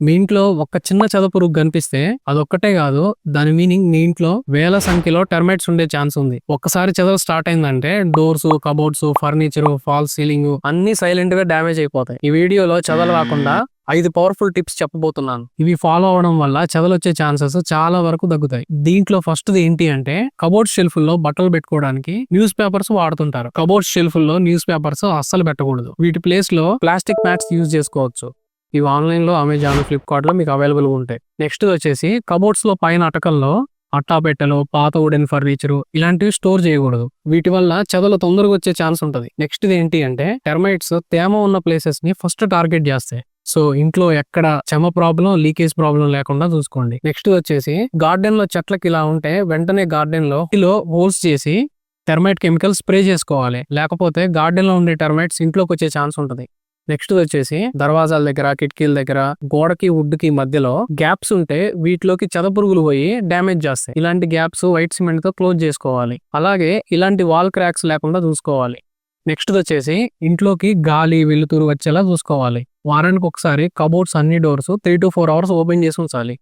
మీ ఇంట్లో ఒక చిన్న చెదపురుగు కనిపిస్తే అదొక్కటే కాదు, దాని మీనింగ్ మీ ఇంట్లో వేల సంఖ్యలో టెర్మైట్స్ ఉండే ఛాన్స్ ఉంది. ఒక్కసారి చెదలు స్టార్ట్ అయిందంటే doors, cupboards, furniture, false ceiling అన్ని సైలెంట్ గా డ్యామేజ్ అయిపోతాయి. ఈ వీడియోలో చెదలు రాకుండా 5 పవర్ఫుల్ టిప్స్ చెప్పబోతున్నాను. ఇవి ఫాలో అవడం వల్ల చెదలు వచ్చే ఛాన్సెస్ చాలా వరకు తగ్గుతాయి. దీంట్లో ఫస్ట్ ఏంటి అంటే కబోర్డ్ షెల్ఫ్ లో బట్టలు పెట్టుకోవడానికి న్యూస్ పేపర్స్ వాడుతుంటారు. కబోర్డ్ షెల్ఫ్ లో న్యూస్ పేపర్స్ అస్సలు పెట్టకూడదు. వీటి ప్లేస్ లో ప్లాస్టిక్ మ్యాట్స్ యూజ్ చేసుకోవచ్చు. ఇవి ఆన్లైన్ లో అమెజాన్, ఫ్లిప్కార్ట్ లో మీకు అవైలబుల్ ఉంటాయి. నెక్స్ట్ వచ్చేసి కబోర్డ్స్ లో పైన అటకల్లో అట్టాపెట్టెలు, పాత వుడెన్ ఫర్నిచర్ ఇలాంటివి స్టోర్ చేయకూడదు. వీటి వల్ల చెదలు తొందరగా వచ్చే ఛాన్స్ ఉంటుంది. నెక్స్ట్ ఏంటి అంటే టెర్మైట్స్ తేమ ఉన్న ప్లేసెస్ ని ఫస్ట్ టార్గెట్ చేస్తాయి. సో ఇంట్లో ఎక్కడ చెమ ప్రాబ్లం, లీకేజ్ ప్రాబ్లం లేకుండా చూసుకోండి. నెక్స్ట్ వచ్చేసి గార్డెన్ లో చెట్లకి ఇలా ఉంటే వెంటనే గార్డెన్ లో హోల్స్ చేసి టెర్మైట్ కెమికల్ స్ప్రే చేసుకోవాలి. లేకపోతే గార్డెన్ లో ఉండే టెర్మైట్స్ ఇంట్లోకి వచ్చే ఛాన్స్ ఉంటుంది. నెక్స్ట్ వచ్చేసి దర్వాజాల దగ్గర, కిటికీల దగ్గర, గోడకి వుడ్ కి మధ్యలో గ్యాప్స్ ఉంటే వీటిలోకి చెదపురుగులు పోయి డ్యామేజ్ చేస్తాయి. ఇలాంటి గ్యాప్స్ వైట్ సిమెంట్ తో క్లోజ్ చేసుకోవాలి. అలాగే ఇలాంటి వాల్ క్రాక్స్ లేకుండా చూసుకోవాలి. నెక్స్ట్ వచ్చేసి ఇంట్లోకి గాలి, వెలుతురు వచ్చేలా చూసుకోవాలి. వారానికి ఒకసారి కబోర్డ్స్ అన్ని డోర్స్ 3 to 4 hours ఓపెన్ చేసి ఉంచాలి.